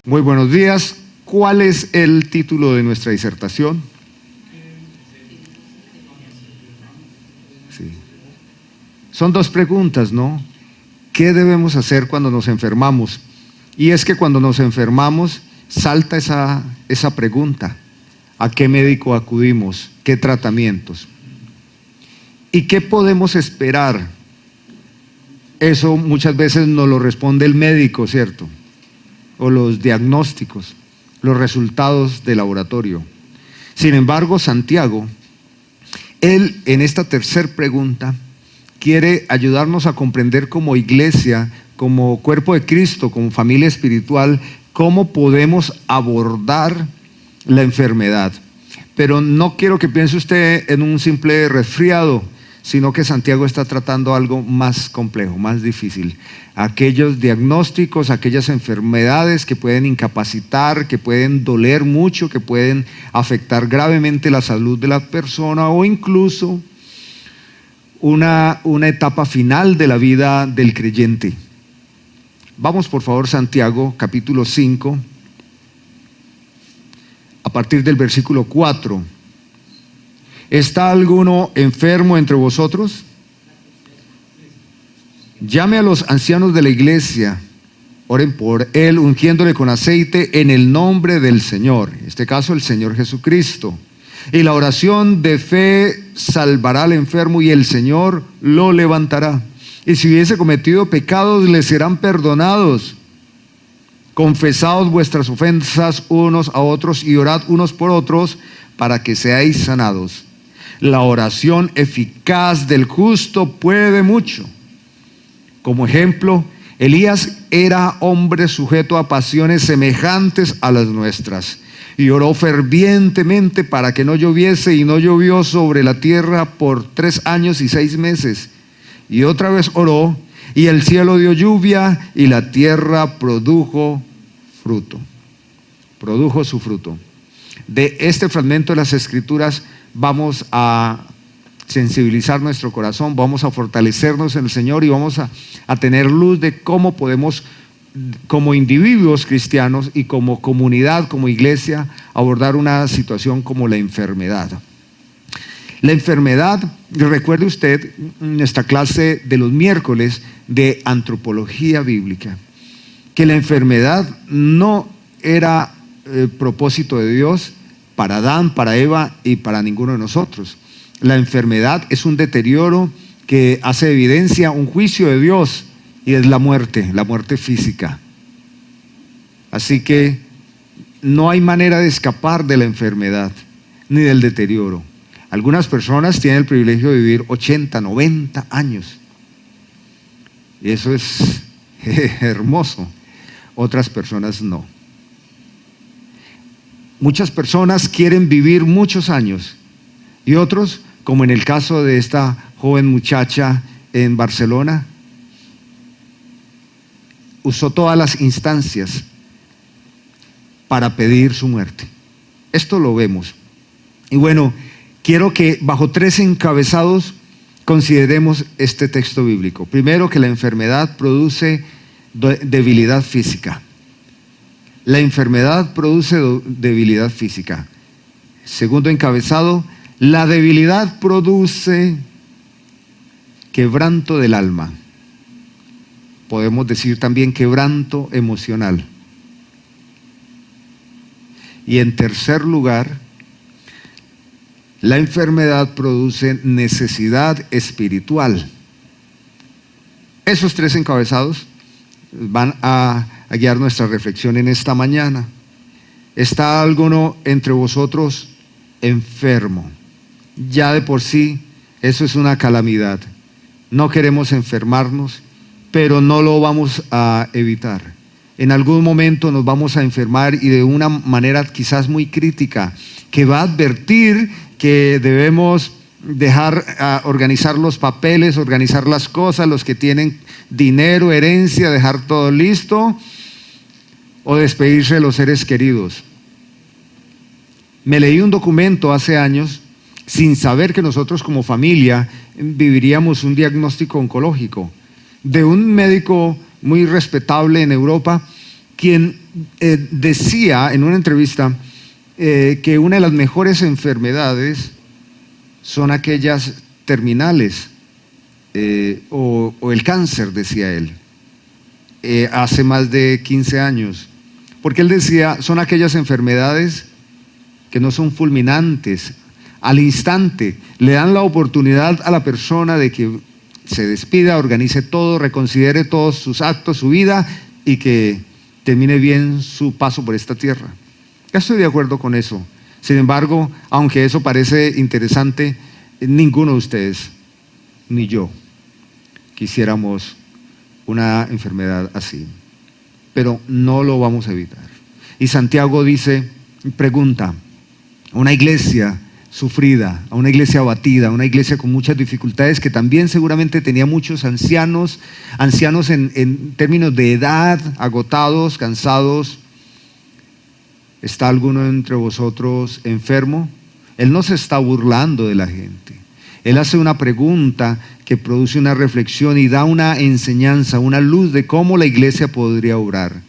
Muy buenos días. ¿Cuál es el título de nuestra disertación? Sí. Son dos preguntas, ¿no? ¿Qué debemos hacer cuando nos enfermamos? Y es que cuando nos enfermamos salta esa pregunta. ¿A qué médico acudimos? ¿Qué tratamientos? ¿Y qué podemos esperar? Eso muchas veces nos lo responde el médico, ¿cierto? O los diagnósticos, los resultados de laboratorio. Sin embargo, Santiago, él en esta tercera pregunta quiere ayudarnos a comprender como iglesia, como cuerpo de Cristo, como familia espiritual, cómo podemos abordar la enfermedad. Pero no quiero que piense usted en un simple resfriado, sino que Santiago está tratando algo más complejo, más difícil. Aquellos diagnósticos, aquellas enfermedades que pueden incapacitar, que pueden doler mucho, que pueden afectar gravemente la salud de la persona o incluso una etapa final de la vida del creyente. Vamos por favor, Santiago, capítulo 5, a partir del versículo 4. ¿Está alguno enfermo entre vosotros? Llame a los ancianos de la iglesia, oren por él, ungiéndole con aceite en el nombre del Señor, en este caso el Señor Jesucristo. Y la oración de fe salvará al enfermo y el Señor lo levantará. Y si hubiese cometido pecados, le serán perdonados. Confesaos vuestras ofensas unos a otros y orad unos por otros para que seáis sanados. La oración eficaz del justo puede mucho. Como ejemplo, Elías era hombre sujeto a pasiones semejantes a las nuestras, y oró fervientemente para que no lloviese, y no llovió sobre la tierra por 3 años y 6 meses. Y otra vez oró, y el cielo dio lluvia, y la tierra produjo fruto. Produjo su fruto. De este fragmento de las Escrituras vamos a sensibilizar nuestro corazón, vamos a fortalecernos en el Señor y vamos a tener luz de cómo podemos, como individuos cristianos y como comunidad, como iglesia, abordar una situación como la enfermedad. La enfermedad, recuerde usted nuestra clase de los miércoles de antropología bíblica, que la enfermedad no era propósito de Dios para Adán, para Eva y para ninguno de nosotros. La enfermedad es un deterioro que hace evidencia un juicio de Dios, y es la muerte física. Así que no hay manera de escapar de la enfermedad ni del deterioro. Algunas personas tienen el privilegio de vivir 80, 90 años. Y eso es hermoso. Otras personas no. Muchas personas quieren vivir muchos años y otros, como en el caso de esta joven muchacha en Barcelona, usó todas las instancias para pedir su muerte. Esto lo vemos. Y bueno, quiero que bajo 3 encabezados consideremos este texto bíblico. Primero, que la enfermedad produce debilidad física. La enfermedad produce debilidad física. Segundo encabezado, la debilidad produce quebranto del alma. Podemos decir también quebranto emocional. Y en tercer lugar, la enfermedad produce necesidad espiritual. Esos 3 encabezados van a guiar nuestra reflexión en esta mañana. ¿Está alguno entre vosotros enfermo? Ya de por sí, eso es una calamidad. No queremos enfermarnos, pero no lo vamos a evitar. En algún momento nos vamos a enfermar, y de una manera quizás muy crítica, que va a advertir que debemos dejar organizar los papeles, organizar las cosas, los que tienen dinero, herencia, dejar todo listo, o despedirse de los seres queridos. Me leí un documento hace años, sin saber que nosotros como familia viviríamos un diagnóstico oncológico, de un médico muy respetable en Europa, quien decía en una entrevista que una de las mejores enfermedades son aquellas terminales o el cáncer, decía él, hace más de 15 años. Porque él decía, son aquellas enfermedades que no son fulminantes, al instante le dan la oportunidad a la persona de que se despida, organice todo, reconsidere todos sus actos, su vida, y que termine bien su paso por esta tierra. Ya estoy de acuerdo con eso. Sin embargo, aunque eso parece interesante, ninguno de ustedes, ni yo, quisiéramos una enfermedad así. Pero no lo vamos a evitar. Y Santiago dice, pregunta, una iglesia sufrida, a una iglesia abatida, a una iglesia con muchas dificultades, que también seguramente tenía muchos ancianos en términos de edad, agotados, cansados. ¿Está alguno entre vosotros enfermo? Él no se está burlando de la gente. Él hace una pregunta que produce una reflexión y da una enseñanza, una luz de cómo la iglesia podría obrar.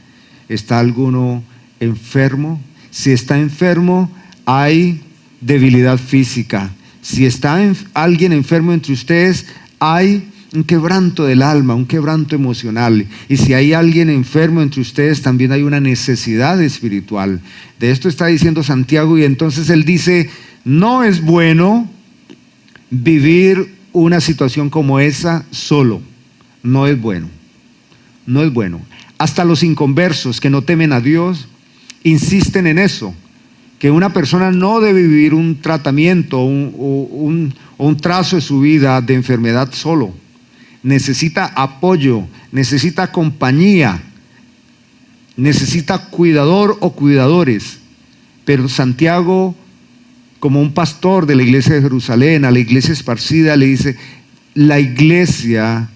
¿Está alguno enfermo? Si está enfermo, hay debilidad física. Si está alguien enfermo entre ustedes, hay un quebranto del alma, un quebranto emocional. Y si hay alguien enfermo entre ustedes, también hay una necesidad espiritual. De esto está diciendo Santiago, y entonces él dice, no es bueno vivir una situación como esa solo. No es bueno. No es bueno. Hasta los inconversos que no temen a Dios insisten en eso, que una persona no debe vivir un tratamiento o un trazo de su vida de enfermedad solo. Necesita apoyo, necesita compañía, necesita cuidador o cuidadores. Pero Santiago, como un pastor de la iglesia de Jerusalén, a la iglesia esparcida, le dice, la iglesia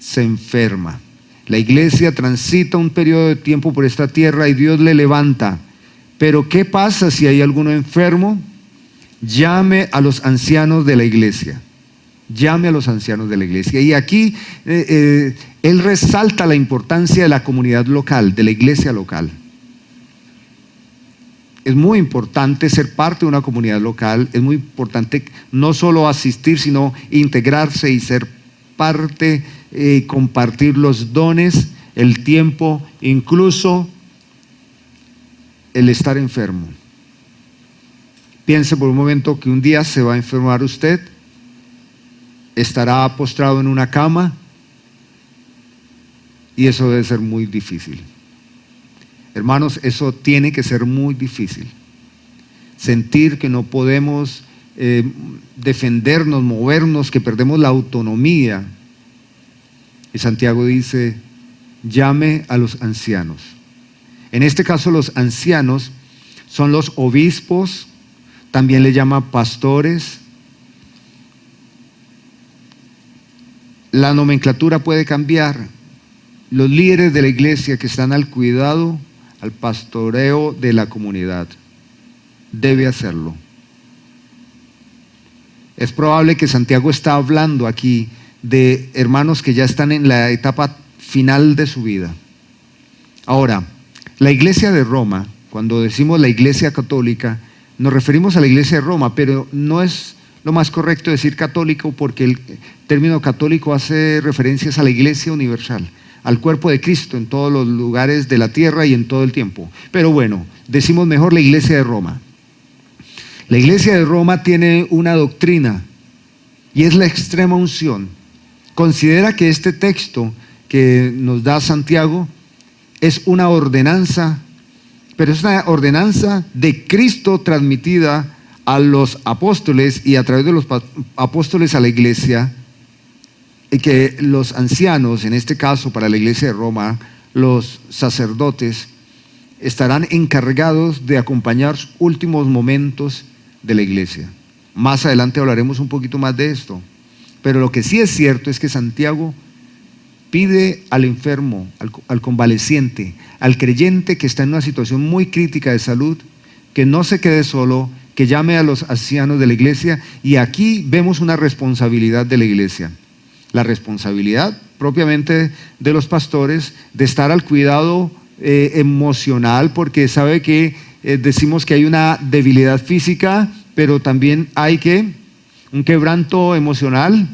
se enferma. La iglesia transita un periodo de tiempo por esta tierra y Dios le levanta. Pero ¿qué pasa si hay alguno enfermo? Llame a los ancianos de la iglesia. Llame a los ancianos de la iglesia. Y aquí él resalta la importancia de la comunidad local, de la iglesia local. Es muy importante ser parte de una comunidad local. Es muy importante no solo asistir, sino integrarse y ser parte, compartir los dones, el tiempo, incluso el estar enfermo. Piense por un momento que un día se va a enfermar usted, estará postrado en una cama, y eso debe ser muy difícil. Hermanos, eso tiene que ser muy difícil. Sentir que no podemos defendernos, movernos, que perdemos la autonomía. Y Santiago dice, llame a los ancianos. En este caso, los ancianos son los obispos, también le llama pastores. La nomenclatura puede cambiar. Los líderes de la iglesia que están al cuidado, al pastoreo de la comunidad, debe hacerlo. Es probable que Santiago está hablando aquí de hermanos que ya están en la etapa final de su vida. Ahora, la iglesia de Roma, cuando decimos la iglesia católica, nos referimos a la iglesia de Roma, pero no es lo más correcto decir católico, porque el término católico hace referencias a la iglesia universal, al cuerpo de Cristo en todos los lugares de la tierra y en todo el tiempo. Pero bueno, decimos mejor la iglesia de Roma. La iglesia de Roma tiene una doctrina y es la extrema unción. Considera que este texto que nos da Santiago es una ordenanza, pero es una ordenanza de Cristo transmitida a los apóstoles y a través de los apóstoles a la iglesia, y que los ancianos, en este caso para la iglesia de Roma, los sacerdotes, estarán encargados de acompañar los últimos momentos de la iglesia. Más adelante hablaremos un poquito más de esto, pero lo que sí es cierto es que Santiago pide al enfermo, al convaleciente, al creyente que está en una situación muy crítica de salud, que no se quede solo, que llame a los ancianos de la iglesia. Y aquí vemos una responsabilidad de la iglesia, la responsabilidad propiamente de los pastores de estar al cuidado emocional, porque sabe que decimos que hay una debilidad física, pero también hay un quebranto emocional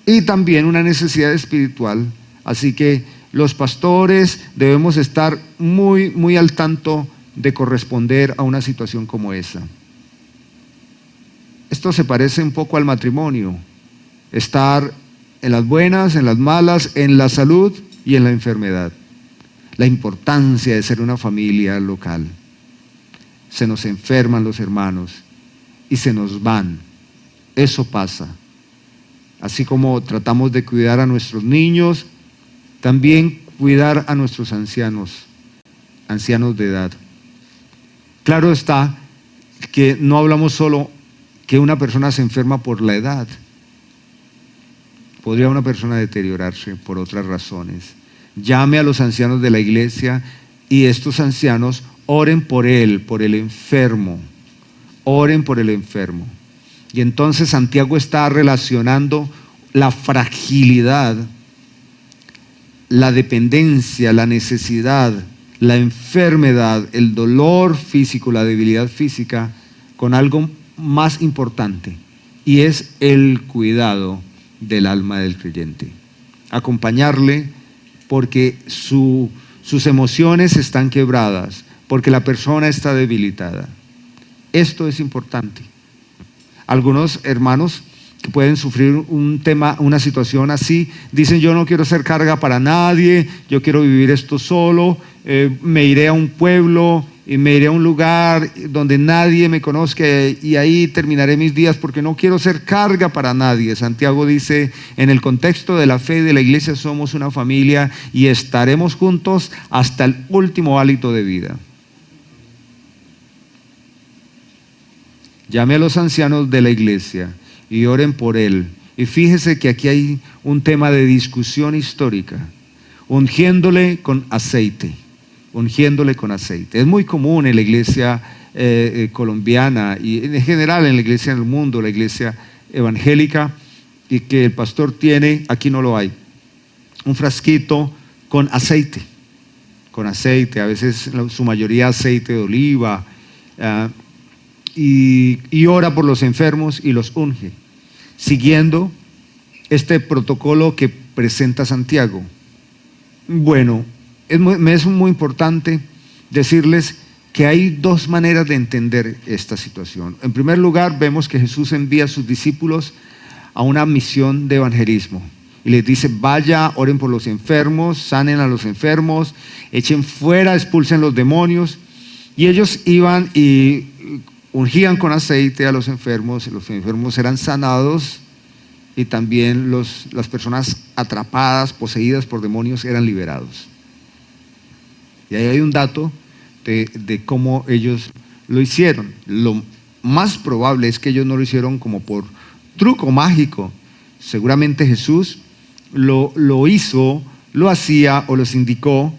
y también una necesidad espiritual. Así que los pastores debemos estar muy, muy al tanto de corresponder a una situación como esa. Esto se parece un poco al matrimonio, estar en las buenas, en las malas, en la salud y en la enfermedad. La importancia de ser una familia local. Se nos enferman los hermanos y se nos van. Eso pasa. Así como tratamos de cuidar a nuestros niños, también cuidar a nuestros ancianos de edad. Claro está que no hablamos solo que una persona se enferma por la edad. Podría una persona deteriorarse por otras razones. Llame a los ancianos de la iglesia y estos ancianos oren por él, por el enfermo. Oren por el enfermo. Y entonces Santiago está relacionando la fragilidad, la dependencia, la necesidad, la enfermedad, el dolor físico, la debilidad física, con algo más importante, y es el cuidado del alma del creyente. Acompañarle porque sus emociones están quebradas, porque la persona está debilitada. Esto es importante. Algunos hermanos que pueden sufrir una situación así, dicen: yo no quiero ser carga para nadie, yo quiero vivir esto solo, me iré a un pueblo y me iré a un lugar donde nadie me conozca y ahí terminaré mis días porque no quiero ser carga para nadie. Santiago dice: en el contexto de la fe de la iglesia somos una familia y estaremos juntos hasta el último hálito de vida. Llame a los ancianos de la iglesia y oren por él. Y fíjese que aquí hay un tema de discusión histórica, ungiéndole con aceite. Ungiéndole con aceite. Es muy común en la iglesia colombiana y en general en la iglesia en el mundo, la iglesia evangélica, y que el pastor tiene, aquí no lo hay, un frasquito con aceite, a veces su mayoría aceite de oliva, y ora por los enfermos y los unge, siguiendo este protocolo que presenta Santiago. Bueno, me es muy importante decirles que hay dos maneras de entender esta situación. En primer lugar, vemos que Jesús envía a sus discípulos a una misión de evangelismo y les dice: vaya, oren por los enfermos, sanen a los enfermos, echen fuera, expulsen los demonios. Y ellos iban y ungían con aceite a los enfermos eran sanados, y también las personas atrapadas, poseídas por demonios, eran liberados. Y ahí hay un dato de cómo ellos lo hicieron. Lo más probable es que ellos no lo hicieron como por truco mágico. Seguramente Jesús lo hizo, lo hacía o los indicó,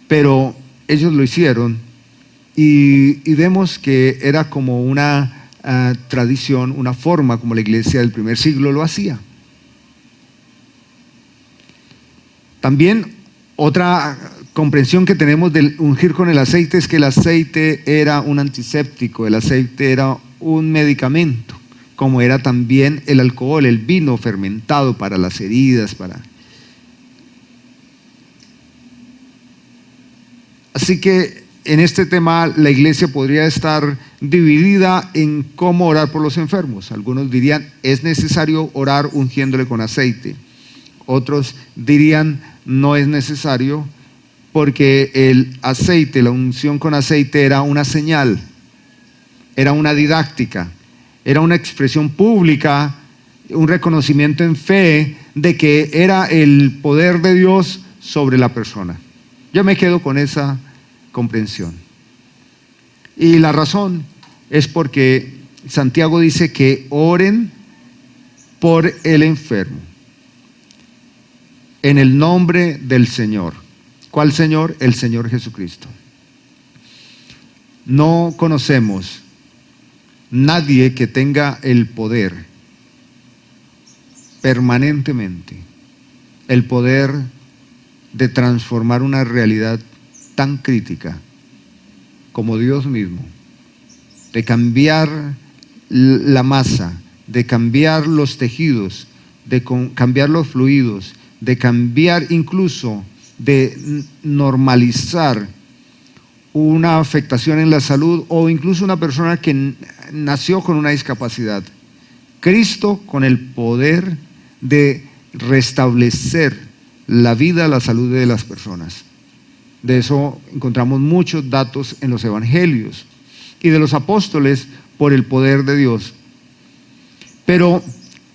pero ellos lo hicieron. Y vemos que era como una tradición, una forma como la iglesia del primer siglo lo hacía. También otra comprensión que tenemos del ungir con el aceite es que el aceite era un antiséptico, el aceite era un medicamento, como era también el alcohol, el vino fermentado para las heridas, Así que en este tema la iglesia podría estar dividida en cómo orar por los enfermos. Algunos dirían: es necesario orar ungiéndole con aceite. Otros dirían: no es necesario, porque el aceite, la unción con aceite era una señal, era una didáctica, era una expresión pública, un reconocimiento en fe de que era el poder de Dios sobre la persona. Yo me quedo con esa comprensión. Y la razón es porque Santiago dice que oren por el enfermo en el nombre del Señor. ¿Cuál Señor? El Señor Jesucristo. No conocemos nadie que tenga el poder permanentemente, el poder de transformar una realidad tan crítica como Dios mismo, de cambiar la masa, de cambiar los tejidos, de cambiar los fluidos, de cambiar incluso, de normalizar una afectación en la salud o incluso una persona que nació con una discapacidad. Cristo con el poder de restablecer la vida, la salud de las personas. De eso encontramos muchos datos en los evangelios y de los apóstoles por el poder de Dios. Pero,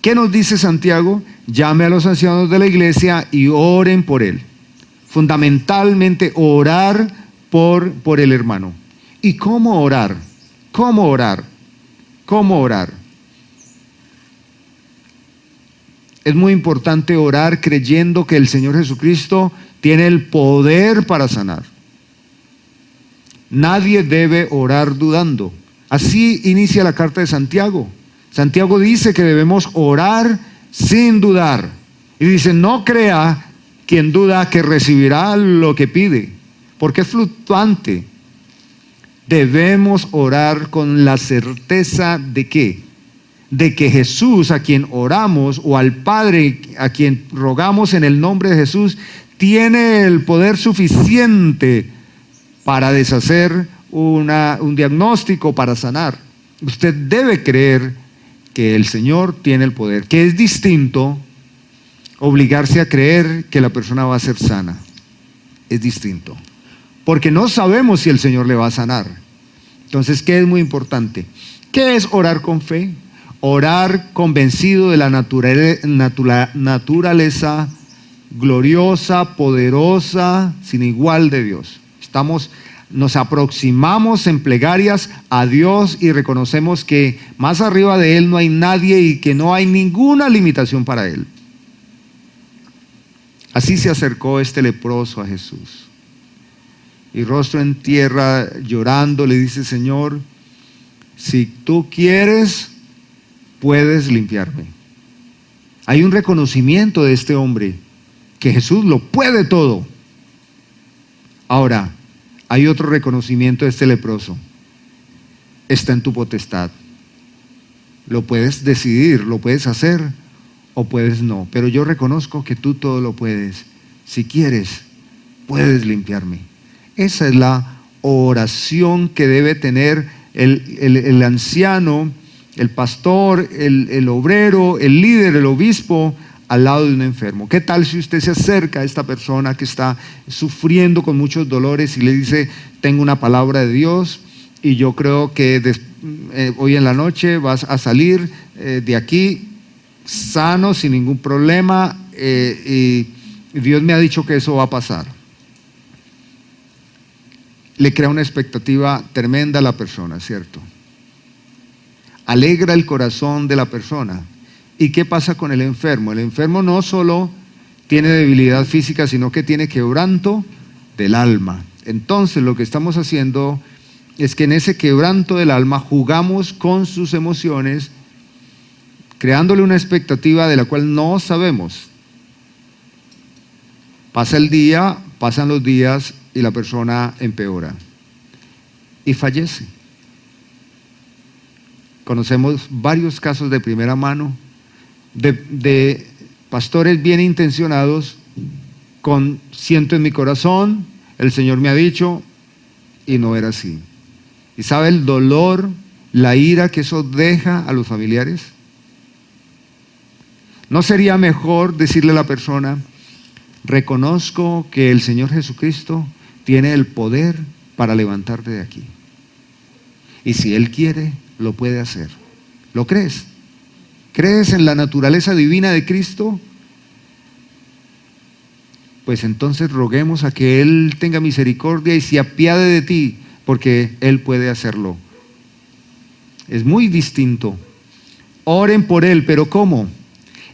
¿qué nos dice Santiago? Llame a los ancianos de la iglesia y oren por él. Fundamentalmente orar por el hermano. ¿Y cómo orar? ¿Cómo orar? ¿Cómo orar? Es muy importante orar creyendo que el Señor Jesucristo tiene el poder para sanar. Nadie debe orar dudando. Así inicia la carta de Santiago. Santiago dice que debemos orar sin dudar. Y dice, no crea quien duda que recibirá lo que pide, porque es fluctuante. Debemos orar con la certeza de ¿qué? De que Jesús, a quien oramos, o al Padre a quien rogamos en el nombre de Jesús, tiene el poder suficiente para deshacer un diagnóstico, para sanar. Usted debe creer que el Señor tiene el poder, que es distinto obligarse a creer que la persona va a ser sana. Es distinto, porque no sabemos si el Señor le va a sanar. Entonces, ¿qué es muy importante? ¿Qué es orar con fe? Orar convencido de la naturaleza gloriosa, poderosa, sin igual de Dios. Nos aproximamos en plegarias a Dios y reconocemos que más arriba de Él no hay nadie y que no hay ninguna limitación para Él. Así se acercó este leproso a Jesús. Y rostro en tierra, llorando, le dice, Señor, si tú quieres, puedes limpiarme. Hay un reconocimiento de este hombre, que Jesús lo puede todo. Ahora, hay otro reconocimiento de este leproso. Está en tu potestad. Lo puedes decidir, lo puedes hacer o puedes no. Pero yo reconozco que tú todo lo puedes. Si quieres, puedes limpiarme. Esa es la oración que debe tener el anciano, el pastor, el obrero, el líder, el obispo, al lado de un enfermo. ¿Qué tal si usted se acerca a esta persona que está sufriendo con muchos dolores y le dice, tengo una palabra de Dios y yo creo que hoy en la noche vas a salir de aquí sano, sin ningún problema, y Dios me ha dicho que eso va a pasar? Le crea una expectativa tremenda a la persona, ¿cierto? Alegra el corazón de la persona. ¿Y qué pasa con el enfermo? El enfermo no solo tiene debilidad física, sino que tiene quebranto del alma. Entonces lo que estamos haciendo es que en ese quebranto del alma jugamos con sus emociones, creándole una expectativa de la cual no sabemos. Pasa el día, pasan los días y la persona empeora y fallece. Conocemos varios casos de primera mano de pastores bien intencionados con siento en mi corazón, el Señor me ha dicho, y no era así. ¿Y sabe el dolor, la ira que eso deja a los familiares? ¿No sería mejor decirle a la persona, reconozco que el Señor Jesucristo tiene el poder para levantarte de aquí? Y si Él quiere, lo puede hacer. ¿Lo crees? ¿Crees en la naturaleza divina de Cristo? Pues entonces roguemos a que Él tenga misericordia y se apiade de ti, porque Él puede hacerlo. Es muy distinto. Oren por Él, pero ¿cómo?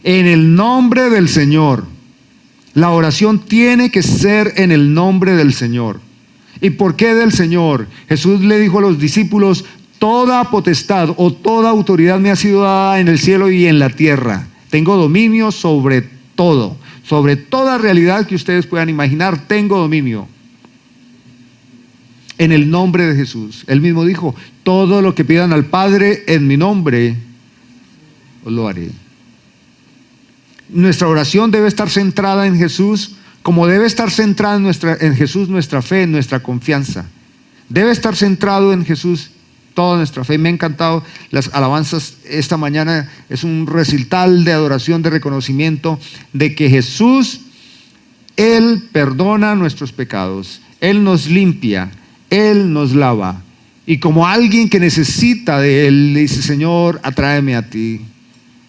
En el nombre del Señor. La oración tiene que ser en el nombre del Señor. ¿Y por qué del Señor? Jesús le dijo a los discípulos, toda potestad o toda autoridad me ha sido dada en el cielo y en la tierra. Tengo dominio sobre todo, sobre toda realidad que ustedes puedan imaginar, tengo dominio. en el nombre de Jesús. Él mismo dijo, todo lo que pidan al Padre en mi nombre, os lo haré. Nuestra oración debe estar centrada en Jesús, como debe estar centrada en Jesús nuestra fe, nuestra confianza. Debe estar centrado en Jesús toda nuestra fe. Me han encantado las alabanzas esta mañana. Es un recital de adoración, de reconocimiento de que Jesús, Él perdona nuestros pecados, Él nos limpia, Él nos lava. Y como alguien que necesita de Él, le dice, Señor, atráeme a ti.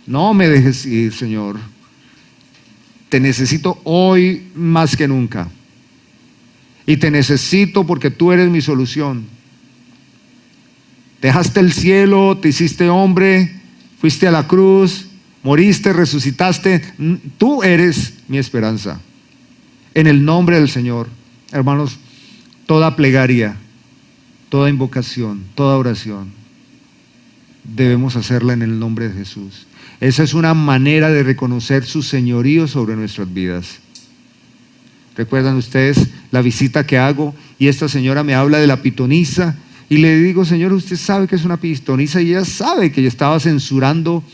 No me dejes ir, Señor. Te necesito hoy más que nunca. Y te necesito porque tú eres mi solución. Dejaste el cielo, te hiciste hombre, fuiste a la cruz, moriste, resucitaste. Tú eres mi esperanza. En el nombre del Señor, hermanos, toda plegaria, toda invocación, toda oración, debemos hacerla en el nombre de Jesús. Esa es una manera de reconocer su señorío sobre nuestras vidas. ¿Recuerdan ustedes la visita que hago y esta señora me habla de la pitonisa? Y le digo, Señor, usted sabe que es una pitonisa, y ella sabe que yo estaba censurando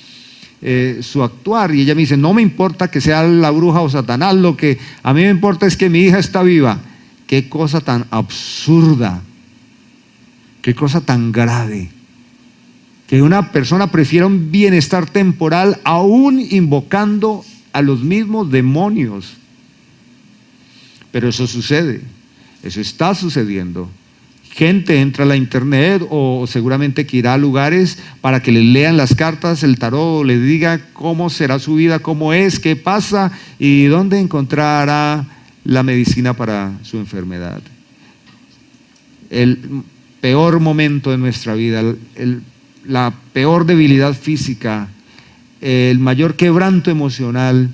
su actuar. Y ella me dice, no me importa que sea la bruja o Satanás, lo que a mí me importa es que mi hija está viva. Qué cosa tan absurda, qué cosa tan grave, que una persona prefiera un bienestar temporal aún invocando a los mismos demonios. Pero eso sucede, eso está sucediendo. Gente entra a la internet o seguramente que irá a lugares para que le lean las cartas, el tarot, le diga cómo será su vida, cómo es, qué pasa y dónde encontrará la medicina para su enfermedad. El peor momento de nuestra vida, la peor debilidad física, el mayor quebranto emocional,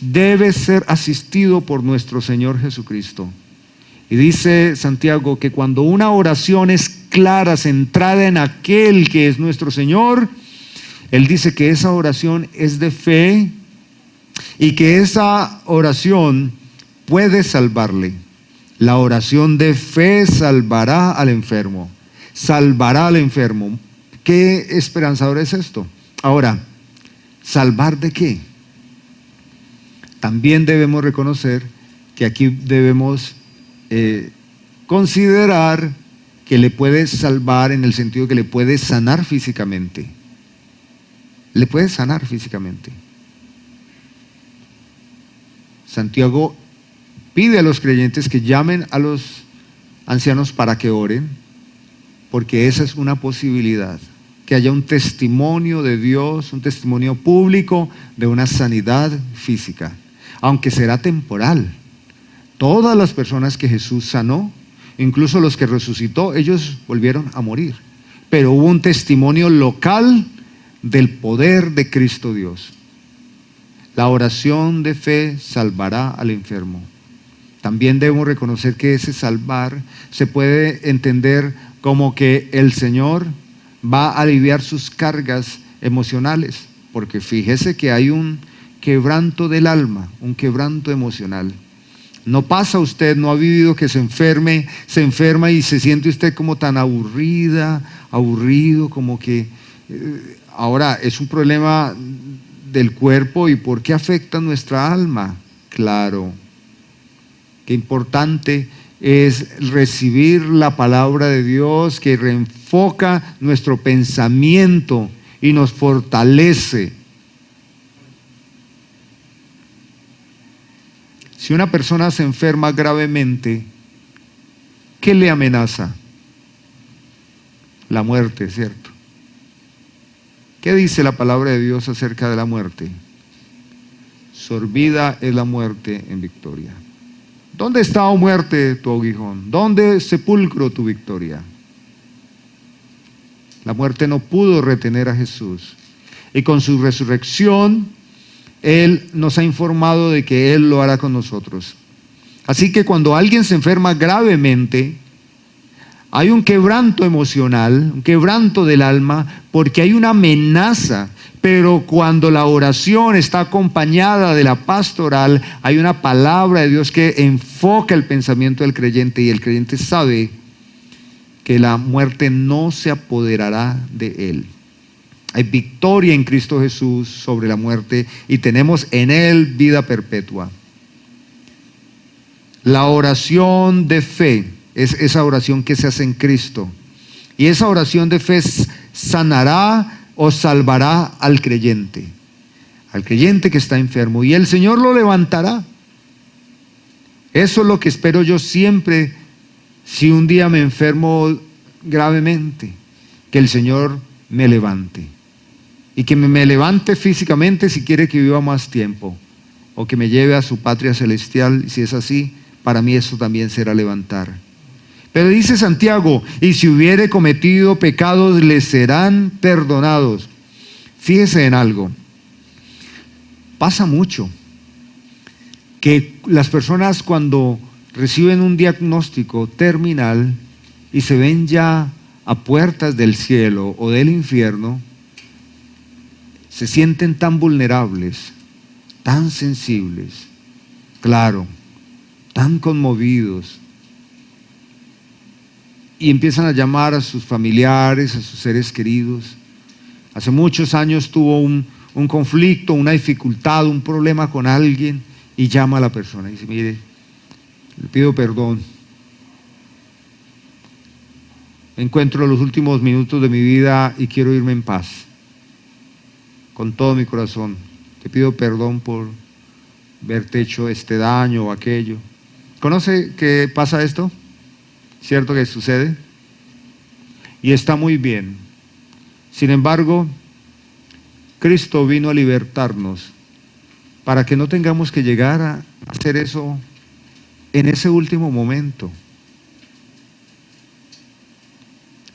debe ser asistido por nuestro Señor Jesucristo. Y dice Santiago que cuando una oración es clara, centrada en aquel que es nuestro Señor, él dice que esa oración es de fe y que esa oración puede salvarle. La oración de fe salvará al enfermo, salvará al enfermo. ¿Qué esperanzador es esto? Ahora, ¿salvar de qué? También debemos reconocer que aquí debemos considerar que le puede salvar en el sentido que le puede sanar físicamente. Le puede sanar físicamente. Santiago pide a los creyentes que llamen a los ancianos para que oren, porque esa es una posibilidad, que haya un testimonio de Dios, un testimonio público de una sanidad física, aunque será temporal. Todas las personas que Jesús sanó, incluso los que resucitó, ellos volvieron a morir. Pero hubo un testimonio local del poder de Cristo Dios. La oración de fe salvará al enfermo. También debemos reconocer que ese salvar se puede entender como que el Señor va a aliviar sus cargas emocionales, porque fíjese que hay un quebranto del alma, un quebranto emocional. No pasa usted, no ha vivido que se enferma y se siente usted como tan aburrido, como que ahora es un problema del cuerpo. ¿Y por qué afecta nuestra alma? Claro, qué importante es recibir la palabra de Dios que reenfoca nuestro pensamiento y nos fortalece. Si una persona se enferma gravemente, ¿qué le amenaza? La muerte, ¿cierto? ¿Qué dice la palabra de Dios acerca de la muerte? Sorbida es la muerte en victoria. ¿Dónde está, oh muerte, tu aguijón? ¿Dónde, sepulcro, tu victoria? La muerte no pudo retener a Jesús. Y con su resurrección, Él nos ha informado de que Él lo hará con nosotros. Así que cuando alguien se enferma gravemente, hay un quebranto emocional, un quebranto del alma, porque hay una amenaza. Pero cuando la oración está acompañada de la pastoral, hay una palabra de Dios que enfoca el pensamiento del creyente, y el creyente sabe que la muerte no se apoderará de él. Hay victoria en Cristo Jesús sobre la muerte y tenemos en él vida perpetua. La oración de fe es esa oración que se hace en Cristo. Y esa oración de fe sanará o salvará al creyente que está enfermo. Y el Señor lo levantará. Eso es lo que espero yo siempre si un día me enfermo gravemente, que el Señor me levante. Y que me levante físicamente si quiere que viva más tiempo, o que me lleve a su patria celestial. Si es así, para mí eso también será levantar. Pero dice Santiago, y si hubiere cometido pecados, le serán perdonados. Fíjese en algo, pasa mucho que las personas cuando reciben un diagnóstico terminal y se ven ya a puertas del cielo o del infierno, se sienten tan vulnerables, tan sensibles, claro, tan conmovidos, y empiezan a llamar a sus familiares, a sus seres queridos. Hace muchos años tuvo un conflicto, una dificultad, un problema con alguien, y llama a la persona y dice: mire, le pido perdón, encuentro los últimos minutos de mi vida y quiero irme en paz. Con todo mi corazón, te pido perdón por haberte hecho este daño o aquello. ¿Conoce que pasa esto? ¿Cierto que sucede? Y está muy bien. Sin embargo, Cristo vino a libertarnos para que no tengamos que llegar a hacer eso en ese último momento.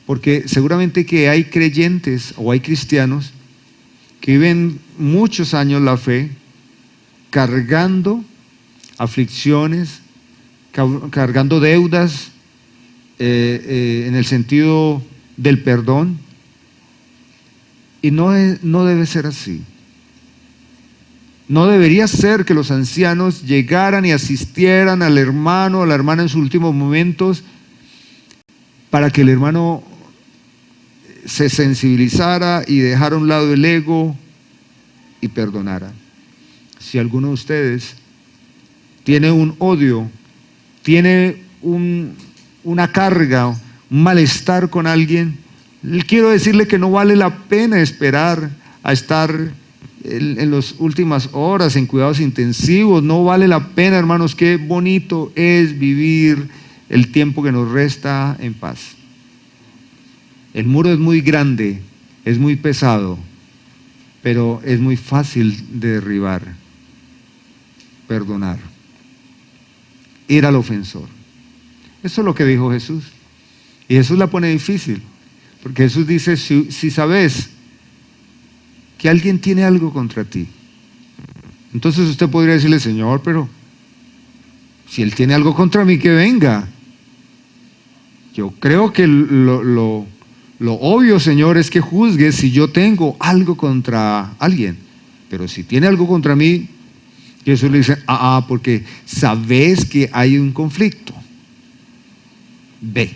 Porque seguramente que hay creyentes o hay cristianos que viven muchos años la fe cargando aflicciones, cargando deudas, en el sentido del perdón, y no debe ser así. No debería ser que los ancianos llegaran y asistieran al hermano o a la hermana en sus últimos momentos para que el hermano se sensibilizara y dejara a un lado el ego y perdonara. Si alguno de ustedes tiene un odio, tiene una carga, un malestar con alguien, quiero decirle que no vale la pena esperar a estar en las últimas horas en cuidados intensivos. No vale la pena, hermanos. Qué bonito es vivir el tiempo que nos resta en paz. El muro es muy grande, es muy pesado, pero es muy fácil de derribar. Perdonar, ir al ofensor. Eso es lo que dijo Jesús. Y Jesús la pone difícil, porque Jesús dice: si sabes que alguien tiene algo contra ti, entonces usted podría decirle: Señor, pero si él tiene algo contra mí, que venga. Yo creo que lo obvio, Señor, es que juzgue si yo tengo algo contra alguien, pero si tiene algo contra mí. Jesús le dice: porque sabes que hay un conflicto. Ve,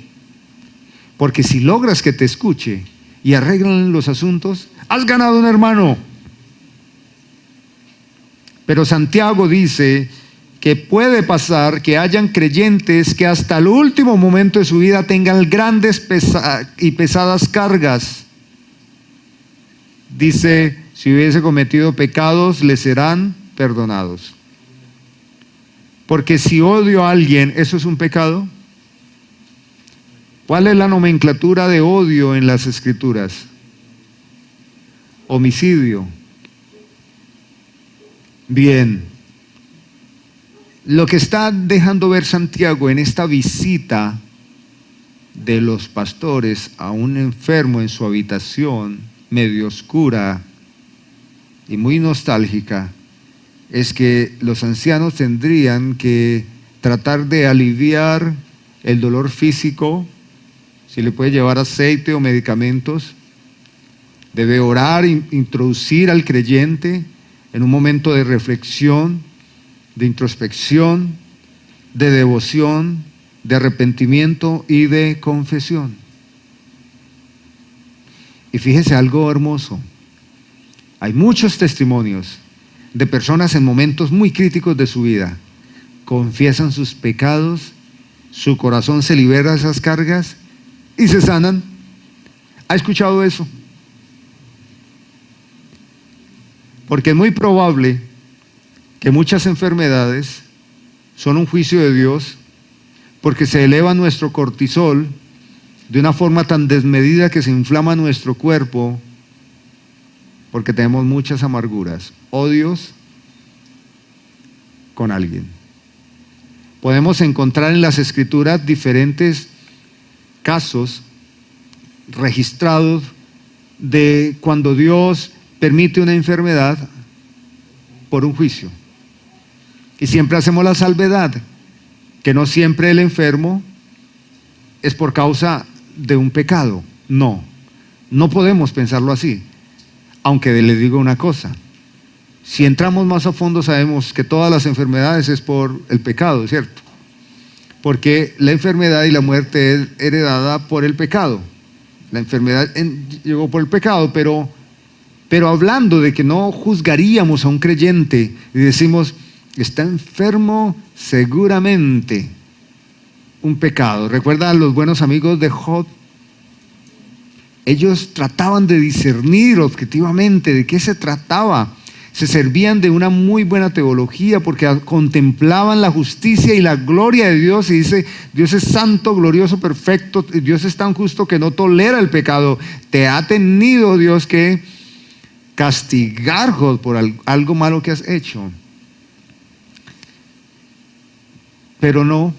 porque si logras que te escuche y arreglan los asuntos, has ganado un hermano. Pero Santiago dice que puede pasar que hayan creyentes que hasta el último momento de su vida tengan grandes y pesadas cargas. Dice: si hubiese cometido pecados, le serán perdonados. Porque si odio a alguien, ¿eso es un pecado? ¿Cuál es la nomenclatura de odio en las Escrituras? Homicidio. Bien. Lo que está dejando ver Santiago en esta visita de los pastores a un enfermo en su habitación, medio oscura y muy nostálgica, es que los ancianos tendrían que tratar de aliviar el dolor físico. Si le puede llevar aceite o medicamentos, debe orar, introducir al creyente en un momento de reflexión, de introspección, de devoción, de arrepentimiento y de confesión. Y fíjese algo hermoso. Hay muchos testimonios de personas en momentos muy críticos de su vida. Confiesan sus pecados, su corazón se libera de esas cargas y se sanan. ¿Ha escuchado eso? Porque es muy probable que muchas enfermedades son un juicio de Dios, porque se eleva nuestro cortisol de una forma tan desmedida que se inflama nuestro cuerpo, porque tenemos muchas amarguras, odios con alguien. Podemos encontrar en las Escrituras diferentes casos registrados de cuando Dios permite una enfermedad por un juicio. Y siempre hacemos la salvedad que no siempre el enfermo es por causa de un pecado. No podemos pensarlo así. Aunque les digo una cosa, si entramos más a fondo sabemos que todas las enfermedades es por el pecado, ¿cierto? Porque la enfermedad y la muerte es heredada por el pecado. La enfermedad llegó por el pecado, pero hablando de que no juzgaríamos a un creyente y decimos, está enfermo seguramente, un pecado. ¿Recuerdan a los buenos amigos de Job? Ellos trataban de discernir objetivamente de qué se trataba. Se servían de una muy buena teología porque contemplaban la justicia y la gloria de Dios y dice, Dios es santo, glorioso, perfecto, Dios es tan justo que no tolera el pecado. Te ha tenido Dios que castigar, Job, por algo malo que has hecho. Pero no,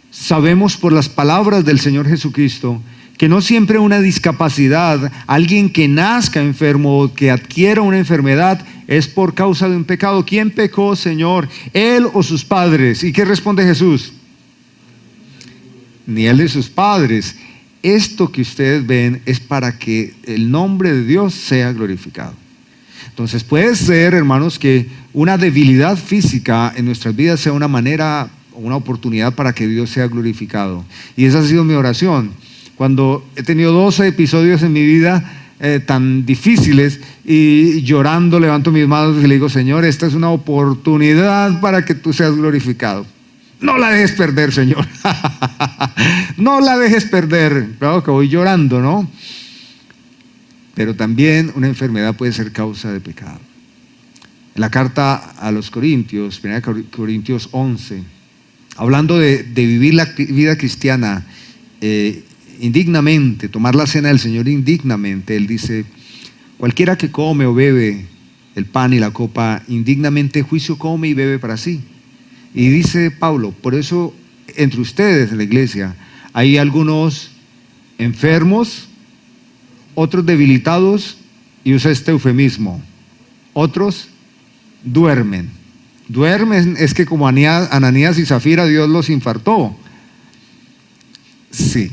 sabemos por las palabras del Señor Jesucristo que no siempre una discapacidad, alguien que nazca enfermo o que adquiera una enfermedad es por causa de un pecado. ¿Quién pecó, Señor? ¿Él o sus padres? ¿Y qué responde Jesús? Ni él ni sus padres. Esto que ustedes ven es para que el nombre de Dios sea glorificado. Entonces puede ser, hermanos, que una debilidad física en nuestras vidas sea una manera, una oportunidad para que Dios sea glorificado. Y esa ha sido mi oración. Cuando he tenido 12 episodios en mi vida tan difíciles y llorando levanto mis manos y le digo, Señor, esta es una oportunidad para que tú seas glorificado. No la dejes perder, Señor. No la dejes perder. Claro que voy llorando, ¿no? Pero también una enfermedad puede ser causa de pecado. En la carta a los Corintios, 1 Corintios 11, hablando de vivir la vida cristiana indignamente, tomar la cena del Señor indignamente, él dice, cualquiera que come o bebe el pan y la copa indignamente, juicio come y bebe para sí. Y dice Pablo, por eso entre ustedes en la iglesia hay algunos enfermos, otros debilitados, y usa este eufemismo, otros duermen. Duermen es que como Ananías y Zafira Dios los infartó. Sí.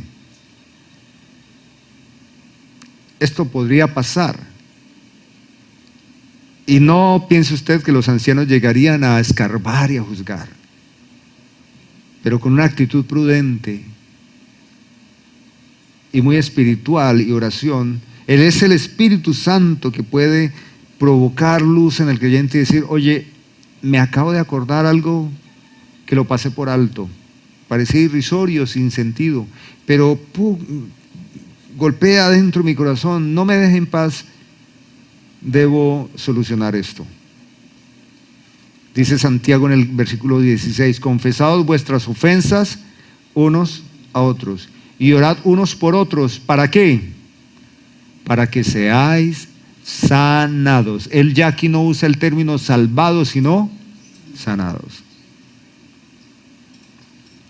Esto podría pasar. Y no piense usted que los ancianos llegarían a escarbar y a juzgar, pero con una actitud prudente y muy espiritual y oración. Él es el Espíritu Santo que puede provocar luz en el creyente y decir, oye, me acabo de acordar algo que lo pasé por alto, parecía irrisorio, sin sentido, pero golpea adentro mi corazón, no me deje en paz, debo solucionar esto. Dice Santiago en el versículo 16, confesaos vuestras ofensas unos a otros y orad unos por otros. ¿Para qué? Para que seáis sanados. Él ya aquí no usa el término salvados, sino sanados.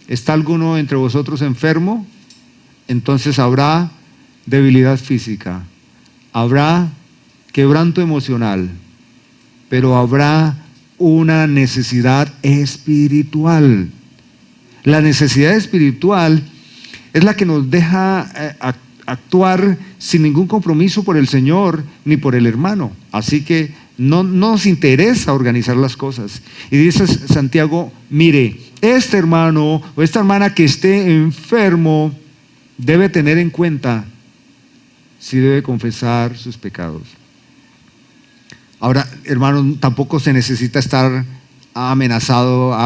¿Está alguno entre vosotros enfermo? Entonces habrá debilidad física, habrá quebranto emocional, pero habrá una necesidad espiritual. La necesidad espiritual es la que nos deja actuar sin ningún compromiso por el Señor ni por el hermano. Así que no nos interesa organizar las cosas. Y dice Santiago, mire, este hermano o esta hermana que esté enfermo debe tener en cuenta sí debe confesar sus pecados. Ahora, hermanos, tampoco se necesita estar amenazado,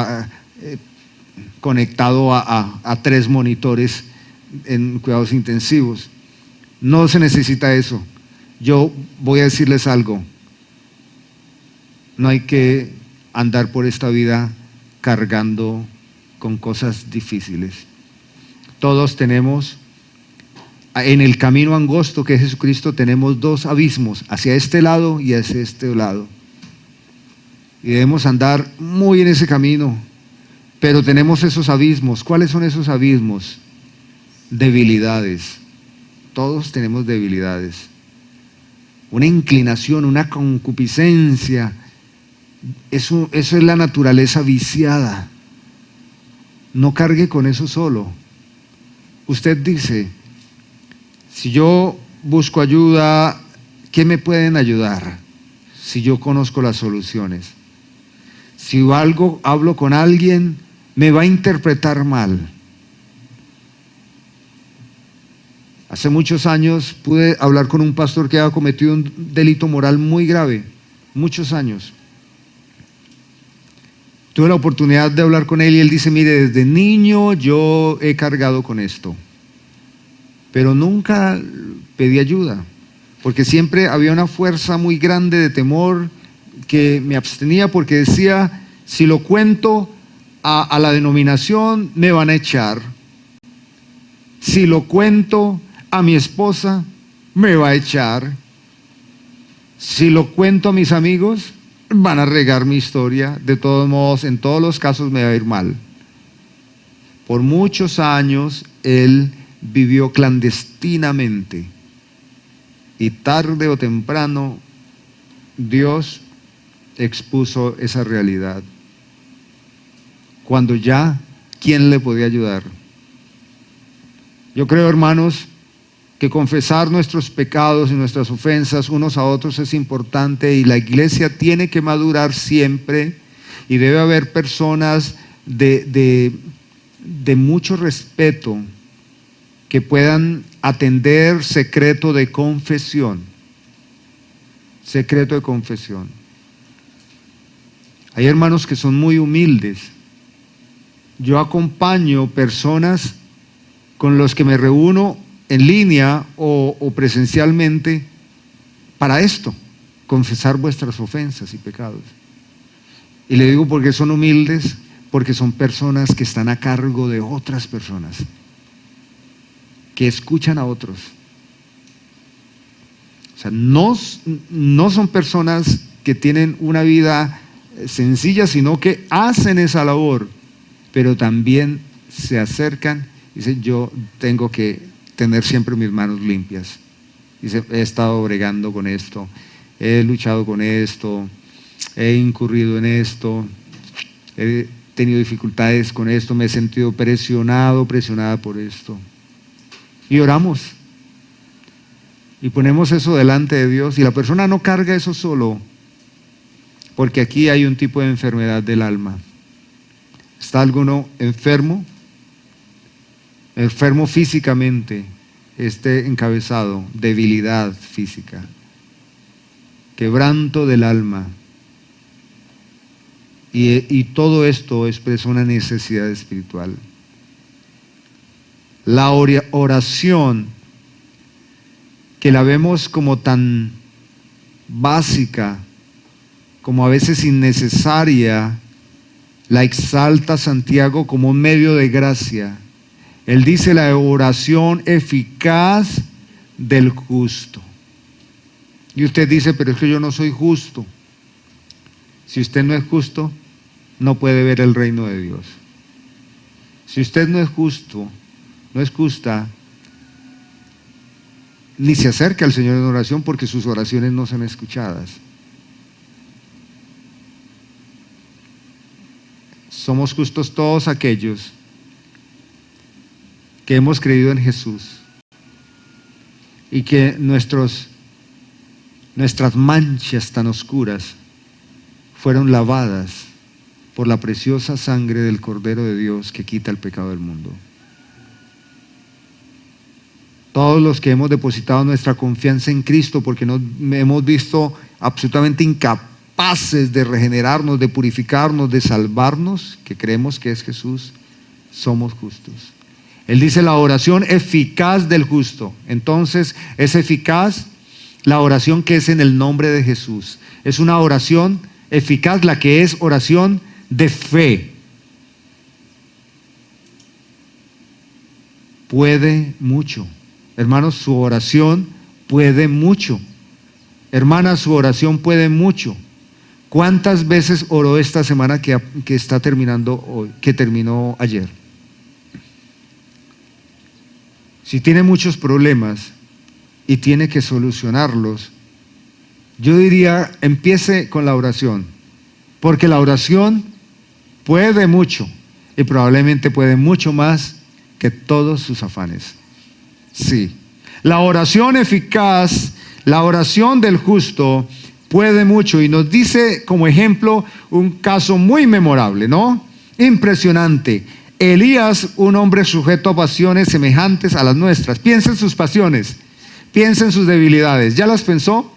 conectado a 3 monitores en cuidados intensivos. No se necesita eso. Yo voy a decirles algo. No hay que andar por esta vida cargando con cosas difíciles. Todos tenemos, en el camino angosto que es Jesucristo, tenemos 2 abismos, hacia este lado y hacia este lado. Y debemos andar muy en ese camino, pero tenemos esos abismos. ¿Cuáles son esos abismos? Debilidades. Todos tenemos debilidades. Una inclinación, una concupiscencia. Eso es la naturaleza viciada. No cargue con eso solo. Usted dice, si yo busco ayuda, ¿qué me pueden ayudar? Si yo conozco las soluciones. Si hablo con alguien, me va a interpretar mal. Hace muchos años pude hablar con un pastor que había cometido un delito moral muy grave, muchos años. Tuve la oportunidad de hablar con él y él dice, mire, desde niño yo he cargado con esto, pero nunca pedí ayuda, porque siempre había una fuerza muy grande de temor que me abstenía, porque decía, si lo cuento a la denominación me van a echar, si lo cuento a mi esposa me va a echar, si lo cuento a mis amigos van a regar mi historia, de todos modos, en todos los casos me va a ir mal. Por muchos años él vivió clandestinamente y tarde o temprano Dios expuso esa realidad. Cuando ya, ¿quién le podía ayudar? Yo creo, hermanos, que confesar nuestros pecados y nuestras ofensas unos a otros es importante, y la iglesia tiene que madurar siempre, y debe haber personas de mucho respeto que puedan atender secreto de confesión. Secreto de confesión. Hay hermanos que son muy humildes. Yo acompaño personas con los que me reúno en línea o presencialmente para esto, confesar vuestras ofensas y pecados. Y le digo porque son humildes, porque son personas que están a cargo de otras personas, que escuchan a otros. O sea, no son personas que tienen una vida sencilla, sino que hacen esa labor, pero también se acercan y dicen, yo tengo que tener siempre mis manos limpias. Dice, he estado bregando con esto, he luchado con esto, he incurrido en esto, he tenido dificultades con esto, me he sentido presionada por esto. Y oramos. Y ponemos eso delante de Dios, y la persona no carga eso solo, porque aquí hay un tipo de enfermedad del alma. ¿Está alguno enfermo físicamente, encabezado, debilidad física, quebranto del alma? Y todo esto expresa una necesidad espiritual. La oración, que la vemos como tan básica, como a veces innecesaria, la exalta Santiago como un medio de gracia. Él dice, la oración eficaz del justo. Y usted dice, pero es que yo no soy justo. Si usted no es justo, no puede ver el reino de Dios. Si usted no es justo, no es justa, ni se acerca al Señor en oración, porque sus oraciones no son escuchadas. Somos justos todos aquellos que hemos creído en Jesús y que nuestras manchas tan oscuras fueron lavadas por la preciosa sangre del Cordero de Dios que quita el pecado del mundo. Todos los que hemos depositado nuestra confianza en Cristo porque nos hemos visto absolutamente incapaces de regenerarnos, de purificarnos, de salvarnos, que creemos que es Jesús, somos justos. Él dice la oración eficaz del justo. Entonces, es eficaz la oración que es en el nombre de Jesús. Es una oración eficaz, la que es oración de fe. Puede mucho. Hermanos, su oración puede mucho. Hermanas, su oración puede mucho. ¿Cuántas veces oró esta semana que está terminando hoy, que terminó ayer? Si tiene muchos problemas y tiene que solucionarlos, yo diría, empiece con la oración, porque la oración puede mucho y probablemente puede mucho más que todos sus afanes. Sí, la oración eficaz, la oración del justo puede mucho, y nos dice como ejemplo un caso muy memorable, ¿no? Impresionante. Elías, un hombre sujeto a pasiones semejantes a las nuestras. Piensa en sus pasiones, piensa en sus debilidades. ¿Ya las pensó?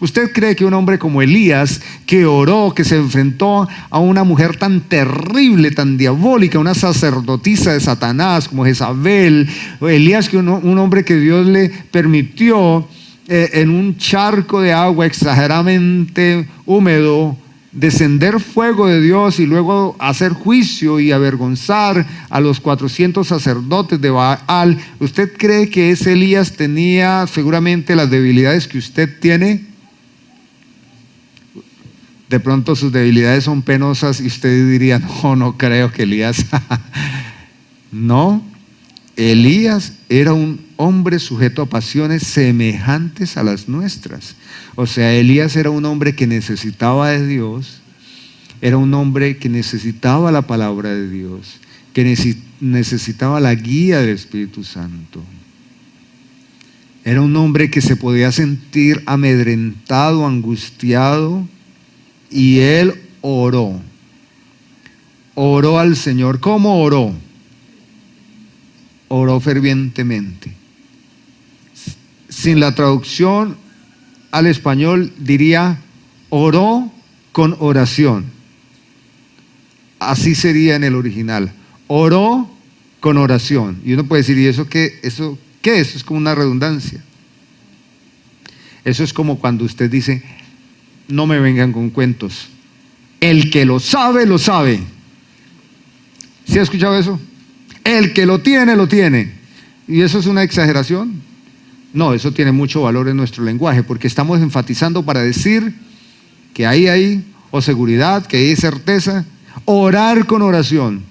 ¿Usted cree que un hombre como Elías, que oró, que se enfrentó a una mujer tan terrible, tan diabólica, una sacerdotisa de Satanás como Jezabel, Elías, que un hombre que Dios le permitió en un charco de agua exageradamente húmedo, descender fuego de Dios y luego hacer juicio y avergonzar a los 400 sacerdotes de Baal? ¿Usted cree que ese Elías tenía seguramente las debilidades que usted tiene? De pronto sus debilidades son penosas y usted diría, no creo que Elías. No, Elías era un hombre sujeto a pasiones semejantes a las nuestras. O sea, Elías era un hombre que necesitaba de Dios, era un hombre que necesitaba la palabra de Dios, que necesitaba la guía del Espíritu Santo. Era un hombre que se podía sentir amedrentado, angustiado, y él oró al Señor. ¿Cómo oró? Oró fervientemente. Sin la traducción al español diría, oró con oración. Así sería en el original. Oró con oración. Y uno puede decir, ¿y eso qué? ¿Eso qué es? Es como una redundancia. Eso es como cuando usted dice, no me vengan con cuentos. El que lo sabe, lo sabe. ¿Sí ha escuchado eso? El que lo tiene, lo tiene. ¿Y eso es una exageración? No, eso tiene mucho valor en nuestro lenguaje, porque estamos enfatizando para decir que ahí hay o seguridad, que hay certeza. Orar con oración.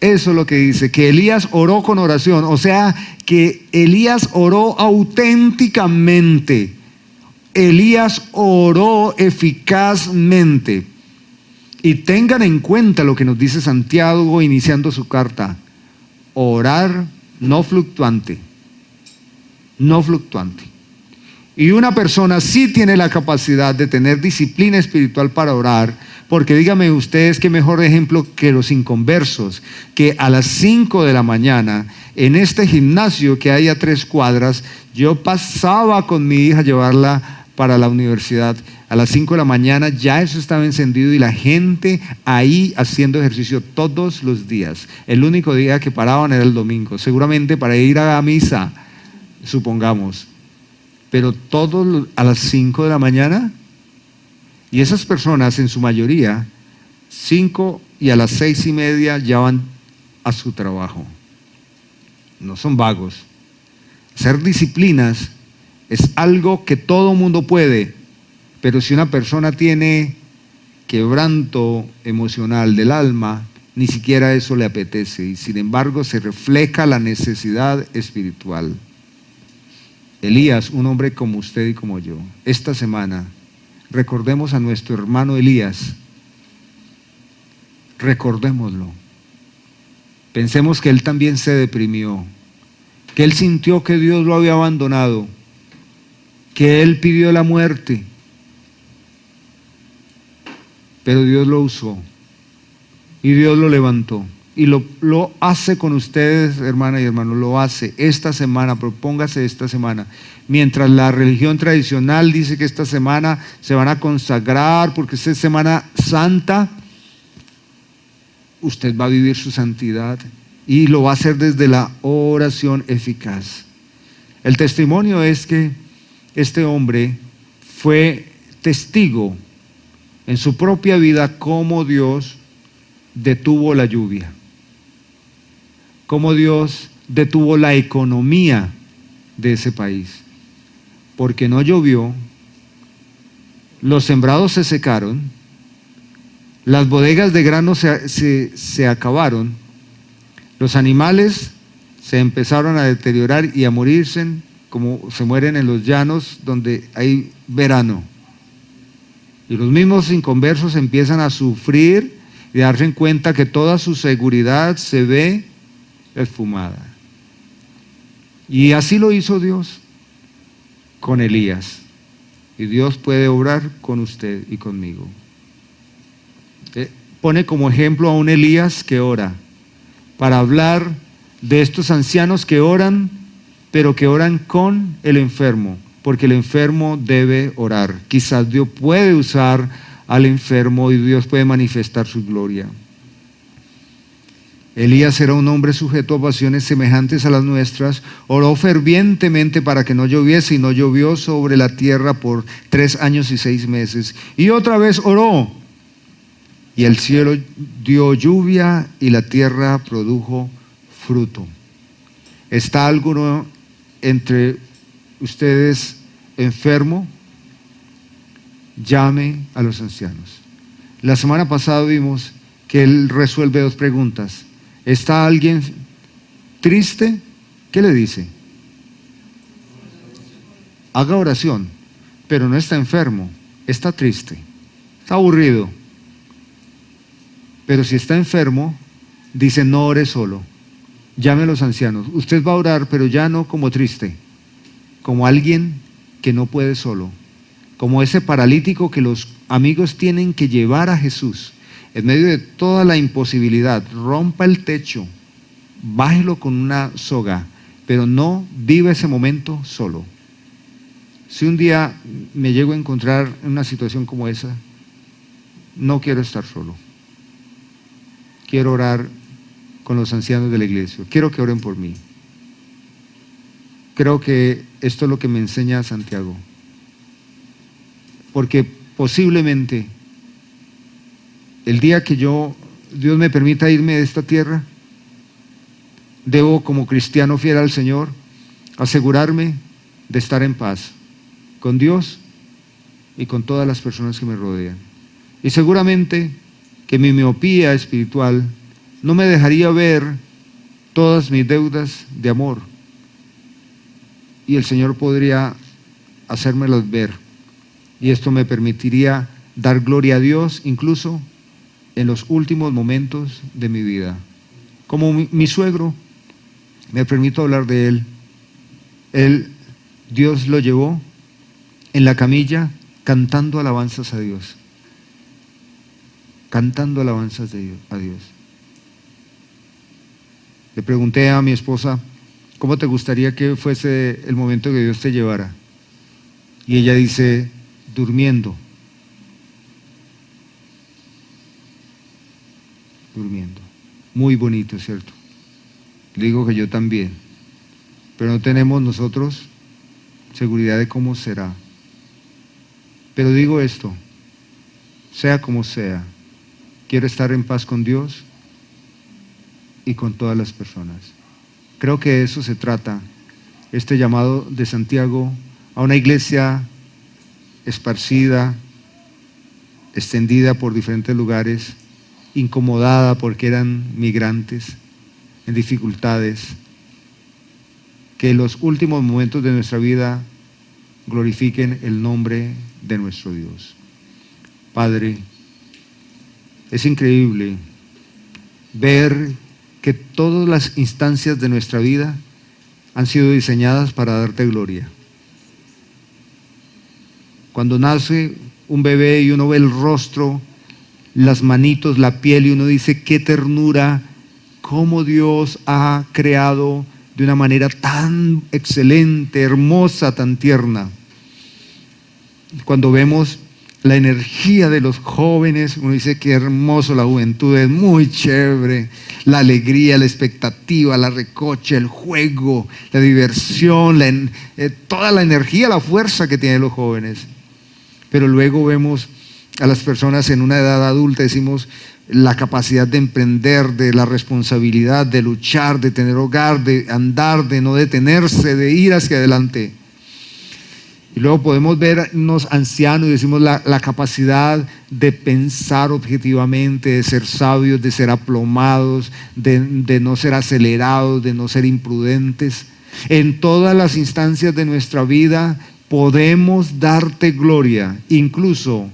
Eso es lo que dice, que Elías oró con oración. O sea, que Elías oró auténticamente. Elías oró eficazmente. Y tengan en cuenta lo que nos dice Santiago iniciando su carta. Orar no fluctuante. No fluctuante. Y una persona sí tiene la capacidad de tener disciplina espiritual para orar, porque díganme ustedes qué mejor ejemplo que los inconversos, que a las 5 de la mañana, en este gimnasio que hay a 3 cuadras, yo pasaba con mi hija a llevarla para la universidad. A las 5 de la mañana ya eso estaba encendido y la gente ahí haciendo ejercicio todos los días. El único día que paraban era el domingo, seguramente para ir a la misa, supongamos. Pero todos a las 5 de la mañana, y esas personas en su mayoría, 5 y a las 6:30 ya van a su trabajo. No son vagos. Hacer disciplinas es algo que todo mundo puede, pero si una persona tiene quebranto emocional del alma, ni siquiera eso le apetece, y sin embargo se refleja la necesidad espiritual. Elías, un hombre como usted y como yo, esta semana recordemos a nuestro hermano Elías, recordémoslo. Pensemos que él también se deprimió, que él sintió que Dios lo había abandonado, que él pidió la muerte, pero Dios lo usó y Dios lo levantó. y lo hace con ustedes, hermana y hermano, lo hace esta semana, propóngase esta semana. Mientras la religión tradicional dice que esta semana se van a consagrar porque esta es Semana Santa, usted va a vivir su santidad y lo va a hacer desde la oración eficaz. El testimonio es que este hombre fue testigo en su propia vida cómo Dios detuvo la lluvia, cómo Dios detuvo la economía de ese país, porque no llovió, los sembrados se secaron, las bodegas de grano se acabaron, los animales se empezaron a deteriorar y a morirse como se mueren en los llanos donde hay verano. Y los mismos inconversos empiezan a sufrir y a darse cuenta que toda su seguridad se ve esfumada. Y así lo hizo Dios con Elías. Y Dios puede obrar con usted y conmigo. Pone como ejemplo a un Elías que ora, para hablar de estos ancianos que oran, pero que oran con el enfermo, porque el enfermo debe orar. Quizás Dios puede usar al enfermo y Dios puede manifestar su gloria. Elías era un hombre sujeto a pasiones semejantes a las nuestras, oró fervientemente para que no lloviese y no llovió sobre la tierra por 3 años y 6 meses. Y otra vez oró y el cielo dio lluvia y la tierra produjo fruto. ¿Está alguno entre ustedes enfermo? Llame a los ancianos. La semana pasada vimos que él resuelve 2 preguntas. ¿Está alguien triste? ¿Qué le dice? Haga oración, pero no está enfermo, está triste, está aburrido. Pero si está enfermo, dice no ore solo, llame a los ancianos. Usted va a orar, pero ya no como triste, como alguien que no puede solo, como ese paralítico que los amigos tienen que llevar a Jesús. En medio de toda la imposibilidad, rompa el techo, bájelo con una soga, pero no viva ese momento solo. Si un día me llego a encontrar en una situación como esa, no quiero estar solo. Quiero orar con los ancianos de la iglesia. Quiero que oren por mí. Creo que esto es lo que me enseña Santiago. Porque posiblemente el día que Dios me permita irme de esta tierra, debo como cristiano fiel al Señor asegurarme de estar en paz con Dios y con todas las personas que me rodean. Y seguramente que mi miopía espiritual no me dejaría ver todas mis deudas de amor. Y el Señor podría hacérmelas ver. Y esto me permitiría dar gloria a Dios incluso en los últimos momentos de mi vida. Como mi suegro, me permito hablar de él. Dios lo llevó en la camilla cantando alabanzas a Dios. Cantando alabanzas a Dios. Le pregunté a mi esposa, ¿cómo te gustaría que fuese el momento que Dios te llevara? Y ella dice, durmiendo. Durmiendo. Muy bonito, ¿cierto? Le digo que yo también. Pero no tenemos nosotros seguridad de cómo será. Pero digo esto, sea como sea, quiero estar en paz con Dios y con todas las personas. Creo que de eso se trata este llamado de Santiago a una iglesia esparcida, extendida por diferentes lugares, incomodada porque eran migrantes, en dificultades, que en los últimos momentos de nuestra vida glorifiquen el nombre de nuestro Dios. Padre, es increíble ver que todas las instancias de nuestra vida han sido diseñadas para darte gloria. Cuando nace un bebé y uno ve el rostro, las manitos, la piel y uno dice qué ternura cómo Dios ha creado de una manera tan excelente, hermosa, tan tierna. Cuando vemos la energía de los jóvenes, uno dice qué hermoso, la juventud es muy chévere, la alegría, la expectativa, la recocha, el juego, la diversión, toda la energía, la fuerza que tienen los jóvenes. Pero luego vemos a las personas en una edad adulta, decimos la capacidad de emprender, de la responsabilidad, de luchar, de tener hogar, de andar, de no detenerse, de ir hacia adelante. Y luego podemos vernos ancianos y decimos la capacidad de pensar objetivamente, de ser sabios, de ser aplomados, de no ser acelerados, de no ser imprudentes. En todas las instancias de nuestra vida podemos darte gloria, incluso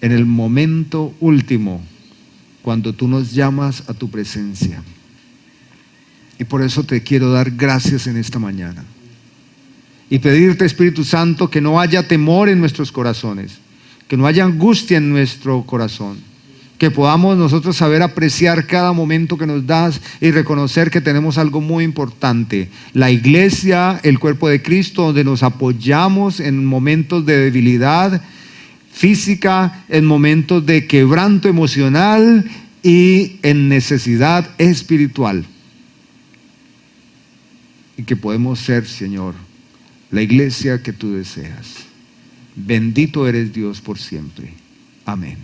en el momento último, cuando tú nos llamas a tu presencia. Y por eso te quiero dar gracias en esta mañana. Y pedirte, Espíritu Santo, que no haya temor en nuestros corazones, que no haya angustia en nuestro corazón, que podamos nosotros saber apreciar cada momento que nos das y reconocer que tenemos algo muy importante: la iglesia, el cuerpo de Cristo, donde nos apoyamos en momentos de debilidad física, en momentos de quebranto emocional y en necesidad espiritual. Y que podemos ser, Señor, la iglesia que tú deseas. Bendito eres Dios por siempre. Amén.